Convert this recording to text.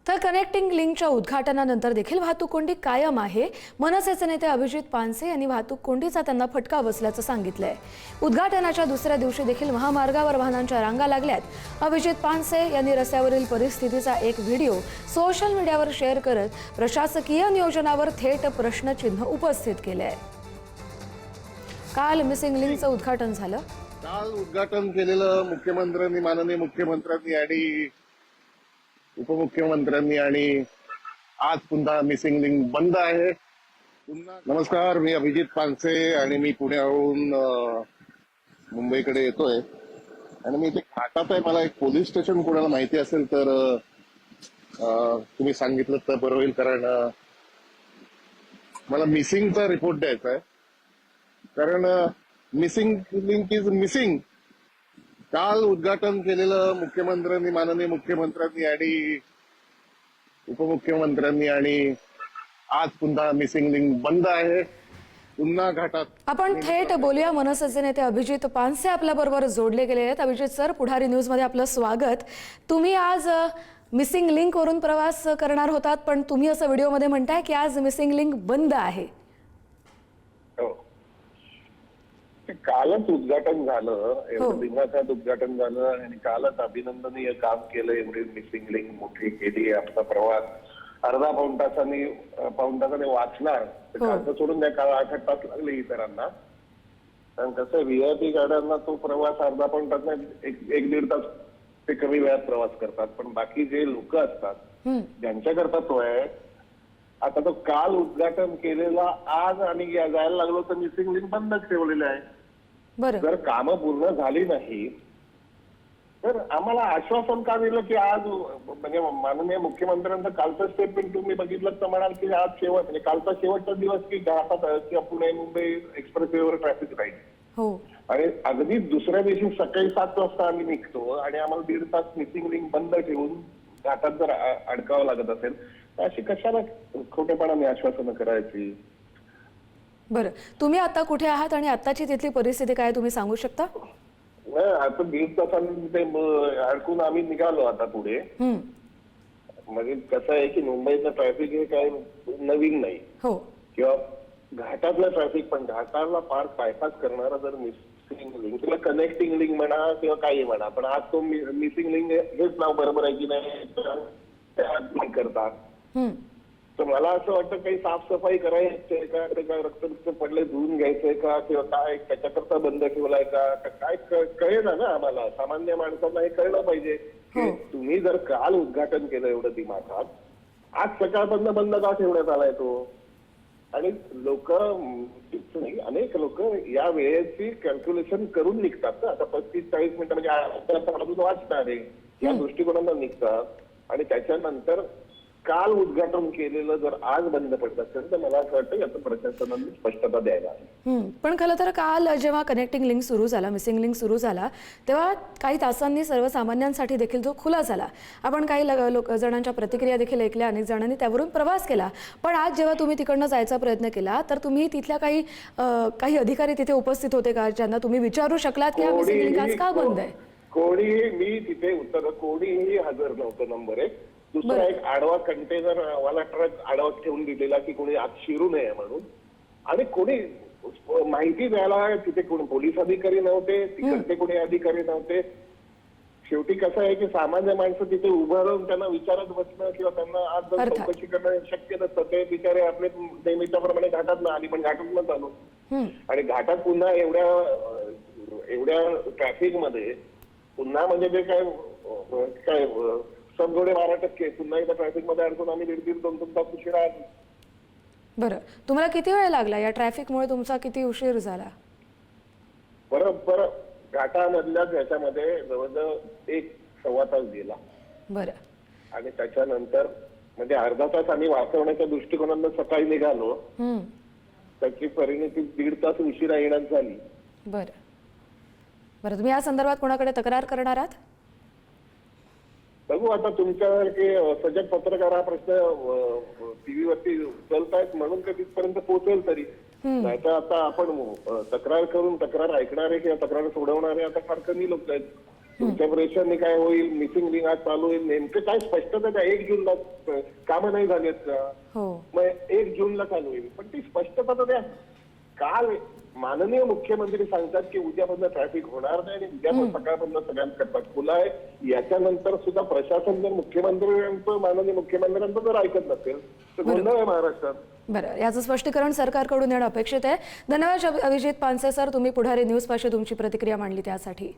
तर कनेक्टिंग लिंकच्या उद्घाटनानंतर देखील वाहतूक कोंडी कायम आहे। मनसेचे नेते अभिजित पानसे यांनी वाहतूक कोंडीचा त्यांना फटका बसल्याचं सांगितलंय। उद्घाटनाच्या दुसऱ्या दिवशी देखील महामार्गावर वाहनांच्या रांगा लागल्यात। अभिजित पानसे यांनी रस्त्यावरील परिस्थितीचा एक व्हिडिओ सोशल मीडियावर शेअर करत प्रशासकीय नियोजनावर थेट प्रश्नचिन्ह उपस्थित केलंय। काल मिसिंग लिंकचं उद्घाटन झालं। काल उद्घाटन केलेलं मुख्यमंत्र्यांनी, माननीय मुख्यमंत्र्यांनी आणि उपमुख्यमंत्र्यांनी आणि आज पुन्हा मिसिंग लिंक बंद आहे। नमस्कार, मी अभिजित पानसे आणि मी पुण्याहून मुंबईकडे येतोय आणि मी इथे घाटात आहे। मला एक पोलीस स्टेशन कोणाला माहिती असेल तर तुम्ही सांगितलं तर बरं होईल, कारण मला मिसिंगचा रिपोर्ट द्यायचा आहे। कारण मिसिंग लिंक इज मिसिंग। काल उद्घाटन केलेलं मुख्यमंत्र्यांनी, माननीय मुख्यमंत्र्यांनी आणि उपमुख्यमंत्र्यांनी आणि आज पुन्हा मिसिंग लिंक बंद आहे। पुन्हा घाटात आपण थेट बोलूया। मनसेचे नेते अभिजित पानसे आपल्या बरोबर जोडले गेले आहेत। अभिजित सर, पुढारी न्यूज मध्ये आपलं स्वागत। तुम्ही आज मिसिंग लिंक वरून प्रवास करणार होतात, पण तुम्ही असं व्हिडिओमध्ये म्हणताय की आज मिसिंग लिंक बंद आहे। कालच उद्घाटन झालं, एवढं दिवसात उद्घाटन झालं आणि कालच अभिनंदनीय काम केलं। एवढी मिसिंग लिंक मोठी केली। आपला प्रवास अर्धा पाऊण तासाने वाचणार। कालचं सोडून द्या, काल 8 तास लागले इतरांना। कारण कसं व्हीआयपी गाड्यांना तो प्रवास अर्धा पाऊण तास नाही, एक दीड तास ते कमी वेळात प्रवास करतात। पण बाकी जे लोक असतात ज्यांच्याकरता तो आहे, आता तो काल उद्घाटन केलेला आज आणि जायला लागलो तर मिसिंग लिंक बंदच ठेवलेलं आहे। जर कामं पूर्ण झाली नाही तर आम्हाला आश्वासन का दिलं की आज, म्हणजे माननीय मुख्यमंत्र्यांचं कालचं स्टेटमेंट तुम्ही बघितलं तर म्हणाल की आज शेवट, म्हणजे कालचा शेवटचा दिवस की घाटात किंवा पुणे मुंबई एक्सप्रेसवेवर ट्रॅफिक राहील। आणि अगदी दुसऱ्या दिवशी सकाळी 7 वाजता आम्ही निघतो आणि आम्हाला 1.5 तास मिसिंग लिंक बंद ठेवून घाटात जर अडकावं लागत असेल तर अशी कशाला खोटेपणाने आश्वासनं करायची। बरं, तुम्ही आता कुठे आहात आणि आताची तिथली परिस्थिती काय तुम्ही सांगू शकता? आता 1.5 तासांनी ते अडकून आम्ही निघालो आता पुढे। म्हणजे कसं आहे की मुंबईचं ट्रॅफिक हे काही नवीन नाही किंवा घाटातलं ट्रॅफिक, पण घाटाला पार बायपास करणारा जर मिसिंग लिंक किंवा कनेक्टिंग लिंक म्हणा किंवा काही म्हणा, पण आज तो मिसिंग लिंक हेच नाव बरोबर आहे की नाही करतात। तर मला असं वाटतं काही साफसफाई करायची आहे का, ते काय रक्त पडले धुवून घ्यायचंय का किंवा काय त्याच्याकरता बंद ठेवलाय का, काय कळेल ना आम्हाला सामान्य माणसांना हे कळलं पाहिजे की तुम्ही जर काल उद्घाटन केलं एवढं दिमाखात, आज सकाळपासून बंद का ठेवण्यात आलाय तो। आणि लोक, अनेक लोक या वेळेची कॅल्क्युलेशन करून निघतात ना। आता 35-40 मिनिटं म्हणजे वाचणार आहे या दृष्टिकोनानं निघतात आणि त्याच्यानंतर काल उद्घाटन केलेलं जर आज बंद पडत असेल तर मला असं वाटतं याचं प्रशासनाने स्पष्टता द्यायला हवी। पण खरं तर काल जेव्हा कनेक्टिंग लिंक सुरू झाला, मिसिंग लिंक सुरू झाला, तेव्हा काही तासांनी सर्वसामान्यांसाठी देखील तो खुला झाला। आपण काही जणांच्या प्रतिक्रिया देखील ऐकल्या, अनेक जणांनी त्यावरून प्रवास केला। पण आज जेव्हा तुम्ही तिकडनं जायचा प्रयत्न केला तर तुम्ही तिथल्या काही अधिकारी तिथे उपस्थित होते का, ज्यांना तुम्ही विचारू शकलात की हा मिसिंग लिंक आज का बंद आहे? कोणीही, मी तिथे उत्तर कोणीही हजर नव्हतं, नंबर 1। दुसरा एक आडवा कंटेनर वाला ट्रक आडवा ठेवून दिलेला की कोणी आत शिरू नये म्हणून, आणि कोणी माहिती द्यायला तिथे कोणी पोलीस अधिकारी नव्हते, तिकडचे कोणी अधिकारी नव्हते। शेवटी कसं आहे की सामान्य माणसं तिथे उभं राहून त्यांना विचारत बसणं किंवा त्यांना आज जर चौकशी करणं शक्य नसतं। ते बिचारे आपले नेहमीच्या प्रमाणे घाटात ना आली, पण घाटातूनच आलो आणि घाटात पुन्हा एवढ्या ट्रॅफिक मध्ये पुन्हा म्हणजे ते काय समजोडे 12% पुन्हा एकदा ट्रॅफिक मध्ये अडकून आम्ही 1.5-2 तास उशिरा आलो। बरं, तुम्हाला किती वेळ लागला? या ट्रॅफिकमुळे तुमचा किती उशीर झाला? बरोबर घाटामधल्या ह्याच्यामध्ये जवळजवळ 1-1.25 तास गेला। बरं, आणि त्याच्यानंतर म्हणजे अर्धा तास आम्ही वाचवण्याच्या दृष्टिकोनानं सकाळी निघालो, त्याची परिणिती 1.5 तास उशिरा येण्यात झाली। बरं बरं, तुम्ही या संदर्भात कोणाकडे तक्रार करणार आहात? बघू, आता तुमच्यासारखे सजग पत्रकार हा प्रश्न टीव्हीवरती उचलतायत म्हणून ते तिथपर्यंत पोहोचेल तरी, नाहीतर आता आपण तक्रार करून तक्रार ऐकणारे किंवा तक्रार सोडवणारे आता फार कमी लोक आहेत। तुमच्या प्रेशरने काय होईल, मिसिंग लिंक आज चालू होईल, नेमकं काय स्पष्टता द्या. 1 जूनला कामं नाही झालेत का? मग 1 जूनला चालू होईल, पण ती स्पष्टता तर द्या. काल माननीय मुख्यमंत्री सांगतात की उद्यापासून ट्रॅफिक होणार नाही आणि उद्यापासून सकाळपासून सगळ्यांना कपाट खुला आहे. याच्यानंतर सुद्धा प्रशासन जर माननीय मुख्यमंत्र्यांचं जर ऐकत नसेल तर गोंधळ आहे महाराष्ट्रात. बरं, याचं स्पष्टीकरण सरकारकडून येणं अपेक्षित आहे. धन्यवाद अभिजित पानसे सर, तुम्ही पुढारी न्यूज पाशी तुमची प्रतिक्रिया मांडली त्यासाठी.